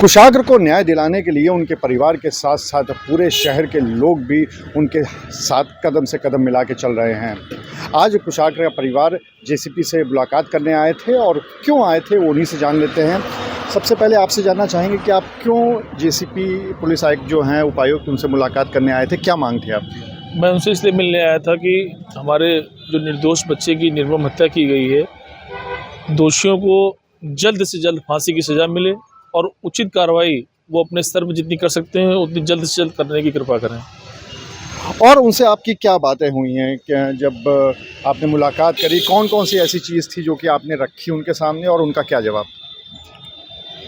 कुशाग्र को न्याय दिलाने के लिए उनके परिवार के साथ साथ पूरे शहर के लोग भी उनके साथ कदम से कदम मिला के चल रहे हैं। आज कुशाग्र का परिवार जेसीपी से मुलाकात करने आए थे और क्यों आए थे वो उन्हीं से जान लेते हैं। सबसे पहले आपसे जानना चाहेंगे कि आप क्यों जेसीपी पुलिस आयुक्त जो हैं उपायुक्त उनसे मुलाकात करने आए थे, क्या मांग थी आपकी? मैं उनसे इसलिए मिलने आया था कि हमारे जो निर्दोष बच्चे की निर्मम हत्या की गई है, दोषियों को जल्द से जल्द फांसी की सज़ा मिले और उचित कार्रवाई वो अपने स्तर पर जितनी कर सकते हैं उतनी जल्द से जल्द करने की कृपा करें। और उनसे आपकी क्या बातें हुई हैं, क्या जब आपने मुलाकात करी, कौन कौन सी ऐसी चीज़ थी जो कि आपने रखी उनके सामने और उनका क्या जवाब?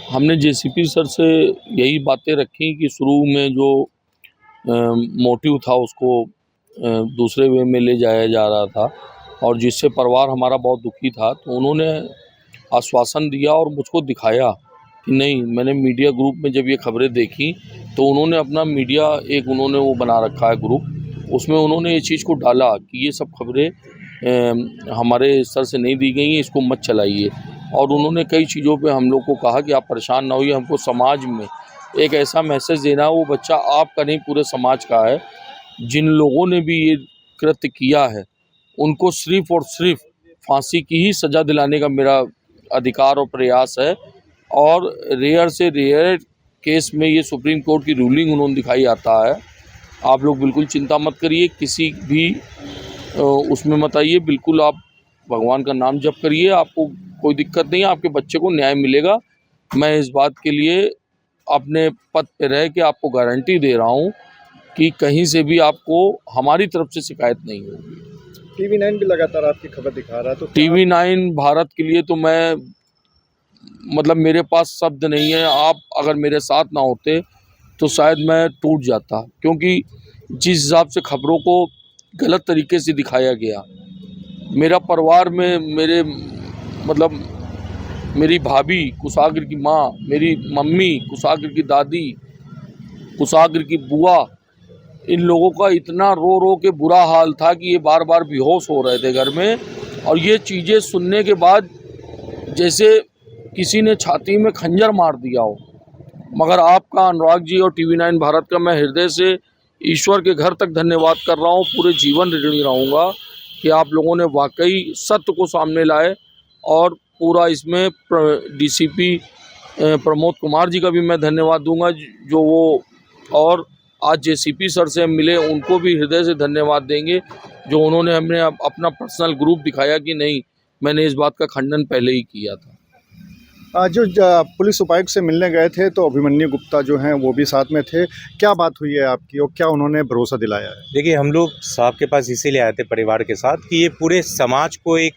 हमने जेसीपी सर से यही बातें रखी कि शुरू में जो मोटिव था उसको दूसरे वे में ले जाया जा रहा था और जिससे परिवार हमारा बहुत दुखी था, तो उन्होंने आश्वासन दिया और मुझको दिखाया कि नहीं, मैंने मीडिया ग्रुप में जब ये खबरें देखी तो उन्होंने अपना मीडिया उन्होंने वो बना रखा है ग्रुप, उसमें उन्होंने ये चीज़ को डाला कि ये सब खबरें हमारे स्तर से नहीं दी गई हैं, इसको मत चलाइए। और उन्होंने कई चीज़ों पे हम लोग को कहा कि आप परेशान ना होइए, हमको समाज में एक ऐसा मैसेज देना है, वो बच्चा आपका नहीं पूरे समाज का है। जिन लोगों ने भी ये कृत्य किया है उनको सिर्फ़ और सिर्फ फांसी की ही सज़ा दिलाने का मेरा अधिकार और प्रयास है। और रेयर से रेयर केस में ये सुप्रीम कोर्ट की रूलिंग उन्होंने दिखाई आता है। आप लोग बिल्कुल चिंता मत करिए, किसी भी उसमें मत आइए, बिल्कुल आप भगवान का नाम जप करिए, आपको कोई दिक्कत नहीं है, आपके बच्चे को न्याय मिलेगा। मैं इस बात के लिए अपने पद पे रह के आपको गारंटी दे रहा हूँ कि कहीं से भी आपको हमारी तरफ से शिकायत नहीं होगी। TV9 भी लगातार आपकी खबर दिखा रहा है, तो TV9 भारत के लिए तो मैं मतलब मेरे पास शब्द नहीं है। आप अगर मेरे साथ ना होते तो शायद मैं टूट जाता, क्योंकि जिस हिसाब से खबरों को गलत तरीके से दिखाया गया, मेरा परिवार में मेरे मतलब मेरी भाभी कुशाग्र की माँ, मेरी मम्मी कुशाग्र की दादी, कुशाग्र की बुआ, इन लोगों का इतना रो रो के बुरा हाल था कि ये बार बार बेहोश हो रहे थे घर में। और ये चीज़ें सुनने के बाद जैसे किसी ने छाती में खंजर मार दिया हो। मगर आपका, अनुराग जी और TV9 भारत का मैं हृदय से ईश्वर के घर तक धन्यवाद कर रहा हूँ। पूरे जीवन ऋणी रहूँगा कि आप लोगों ने वाकई सत्य को सामने लाए। और पूरा इसमें DCP प्रमोद कुमार जी का भी मैं धन्यवाद दूंगा, जो वो और आज जेसीपी सर से मिले, उनको भी हृदय से धन्यवाद देंगे, जो उन्होंने हमने अपना पर्सनल ग्रुप दिखाया कि नहीं, मैंने इस बात का खंडन पहले ही किया था। जो पुलिस उपायुक्त से मिलने गए थे तो अभिमन्यु गुप्ता जो हैं वो भी साथ में थे, क्या बात हुई है आपकी और क्या उन्होंने भरोसा दिलाया है? देखिए, हम लोग साहब के पास इसीलिए आए थे परिवार के साथ कि ये पूरे समाज को एक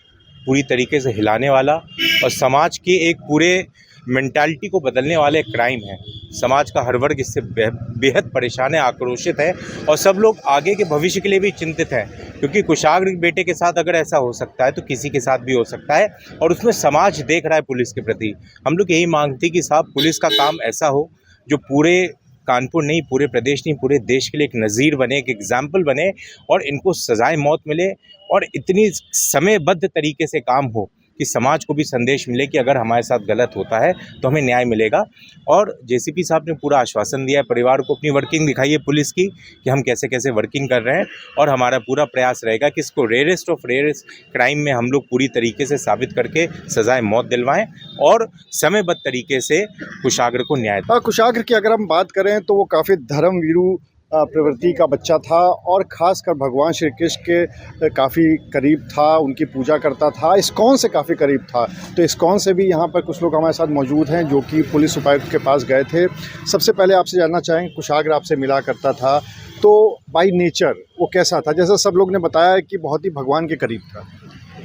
पूरी तरीके से हिलाने वाला और समाज की एक पूरे मेंटालिटी को बदलने वाला एक क्राइम है। समाज का हर वर्ग इससे बेहद परेशान है, आक्रोशित है और सब लोग आगे के भविष्य के लिए भी चिंतित हैं, क्योंकि कुशाग्र बेटे के साथ अगर ऐसा हो सकता है तो किसी के साथ भी हो सकता है और उसमें समाज देख रहा है पुलिस के प्रति। हम लोग यही मांग थी कि साहब, पुलिस का काम ऐसा हो जो पूरे कानपुर नहीं, पूरे प्रदेश नहीं, पूरे देश के लिए एक नज़ीर बने, एक एग्जाम्पल बने और इनको सजाए मौत मिले और इतनी समयबद्ध तरीके से काम हो कि समाज को भी संदेश मिले कि अगर हमारे साथ गलत होता है तो हमें न्याय मिलेगा। और जेसीपी साहब ने पूरा आश्वासन दिया है परिवार को, अपनी वर्किंग दिखाई है पुलिस की कि हम कैसे कैसे वर्किंग कर रहे हैं और हमारा पूरा प्रयास रहेगा कि इसको रेयरेस्ट ऑफ रेयरेस्ट क्राइम में हम लोग पूरी तरीके से साबित करके सजाए मौत दिलवाएं और समयबद्ध तरीके से कुशाग्र को न्याय दें। कुशाग्र की अगर हम बात करें तो वो काफ़ी धर्मवीरू प्रवृत्ति का बच्चा था और ख़ासकर भगवान श्री कृष्ण के काफ़ी करीब था, उनकी पूजा करता था, इस्कॉन से काफ़ी करीब था। तो इस्कॉन से भी यहाँ पर कुछ लोग हमारे साथ मौजूद हैं जो कि पुलिस उपायुक्त के पास गए थे। सबसे पहले आपसे जानना चाहेंगे, कुशाग्र आपसे मिला करता था तो बाय नेचर वो कैसा था? जैसा सब लोग ने बताया कि बहुत ही भगवान के करीब था।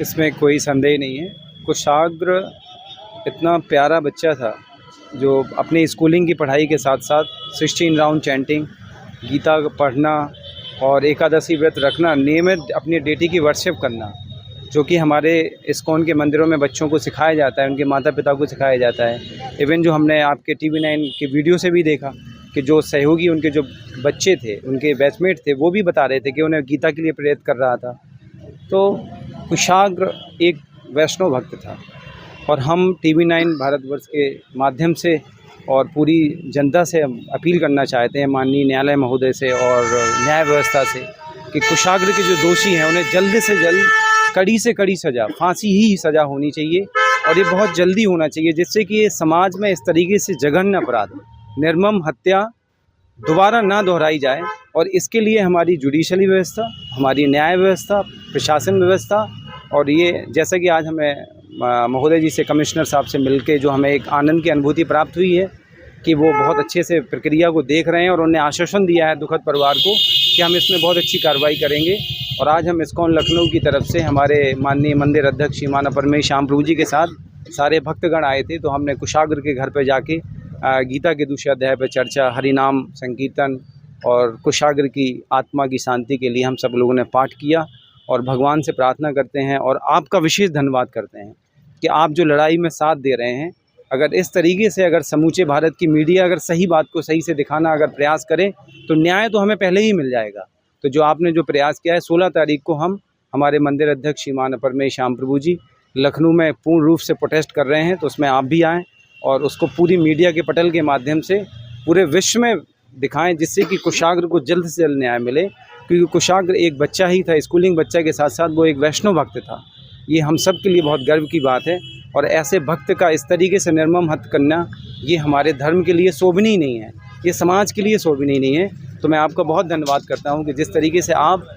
इसमें कोई संदेह नहीं है। कुशाग्र इतना प्यारा बच्चा था जो अपनी स्कूलिंग की पढ़ाई के साथ साथ 16 राउंड चैंटिंग, गीता पढ़ना और एकादशी व्रत रखना, नियमित अपनी डेटी की वर्शिप करना, जो कि हमारे इस्कॉन के मंदिरों में बच्चों को सिखाया जाता है, उनके माता पिता को सिखाया जाता है। इवन जो हमने आपके TV9 के वीडियो से भी देखा कि जो सहयोगी उनके जो बच्चे थे, उनके बैचमेट थे, वो भी बता रहे थे कि उन्हें गीता के लिए प्रेरित कर रहा था। तो कुशाग्र एक वैष्णव भक्त था और हम TV9 भारतवर्ष के माध्यम से और पूरी जनता से हम अपील करना चाहते हैं माननीय न्यायालय महोदय से और न्याय व्यवस्था से कि कुशाग्र के जो दोषी हैं उन्हें जल्द से जल्द कड़ी से कड़ी सज़ा, फांसी ही सज़ा होनी चाहिए और ये बहुत जल्दी होना चाहिए, जिससे कि ये समाज में इस तरीके से जघन्य अपराध, निर्मम हत्या दोबारा ना दोहराई जाए। और इसके लिए हमारी जुडिशली व्यवस्था, हमारी न्याय व्यवस्था, प्रशासन व्यवस्था और ये जैसा कि आज हमें महोदय जी से, कमिश्नर साहब से मिलके जो हमें एक आनंद की अनुभूति प्राप्त हुई है कि वो बहुत अच्छे से प्रक्रिया को देख रहे हैं और उन्होंने आश्वासन दिया है दुखद परिवार को कि हम इसमें बहुत अच्छी कार्रवाई करेंगे। और आज हम इस्कॉन लखनऊ की तरफ से हमारे माननीय मंदिर अध्यक्ष श्रीमान अपरमेय श्याम प्रभु जी के साथ सारे भक्तगण आए थे, तो हमने कुशाग्र के घर पर जाके गीता के दूसरे अध्याय पर चर्चा, हरिनाम संकीर्तन और कुशाग्र की आत्मा की शांति के लिए हम सब लोगों ने पाठ किया और भगवान से प्रार्थना करते हैं और आपका विशेष धन्यवाद करते हैं कि आप जो लड़ाई में साथ दे रहे हैं, अगर इस तरीके से अगर समूचे भारत की मीडिया अगर सही बात को सही से दिखाना अगर प्रयास करे तो न्याय तो हमें पहले ही मिल जाएगा। तो जो आपने जो प्रयास किया है, 16 तारीख को हम हमारे मंदिर अध्यक्ष श्रीमान अपरमेय श्याम प्रभु जी लखनऊ में पूर्ण रूप से प्रोटेस्ट कर रहे हैं, तो उसमें आप भी आएँ और उसको पूरी मीडिया के पटल के माध्यम से पूरे विश्व में दिखाएं, जिससे कि कुशाग्र को जल्द से जल्द न्याय मिले। क्योंकि कुशाग्र एक बच्चा ही था, स्कूलिंग बच्चा के साथ साथ वो एक वैष्णव भक्त था। ये हम सब के लिए बहुत गर्व की बात है और ऐसे भक्त का इस तरीके से निर्मम हत्या करना ये हमारे धर्म के लिए शोभनीय नहीं है, ये समाज के लिए शोभनीय नहीं है। तो मैं आपका बहुत धन्यवाद करता हूँ कि जिस तरीके से आप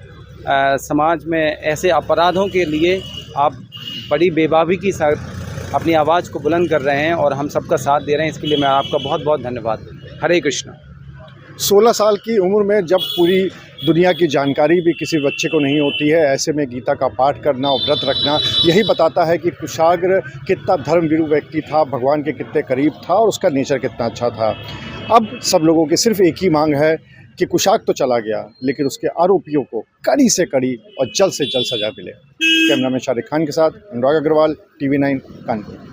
समाज में ऐसे अपराधों के लिए आप बड़ी बेबाकी के साथ अपनी आवाज़ को बुलंद कर रहे हैं और हम सबका साथ दे रहे हैं, इसके लिए मैं आपका बहुत बहुत धन्यवाद। हरे कृष्णा। 16 साल की उम्र में जब पूरी दुनिया की जानकारी भी किसी बच्चे को नहीं होती है, ऐसे में गीता का पाठ करना और व्रत रखना यही बताता है कि कुशाग्र कितना धर्मवीरू व्यक्ति था, भगवान के कितने करीब था और उसका नेचर कितना अच्छा था। अब सब लोगों की सिर्फ एक ही मांग है कि कुशाग्र तो चला गया, लेकिन उसके आरोपियों को कड़ी से कड़ी और जल्द से जल्द सज़ा मिले। कैमरामैन शारिक खान के साथ अनुराग अग्रवाल, TV9 कानपुर।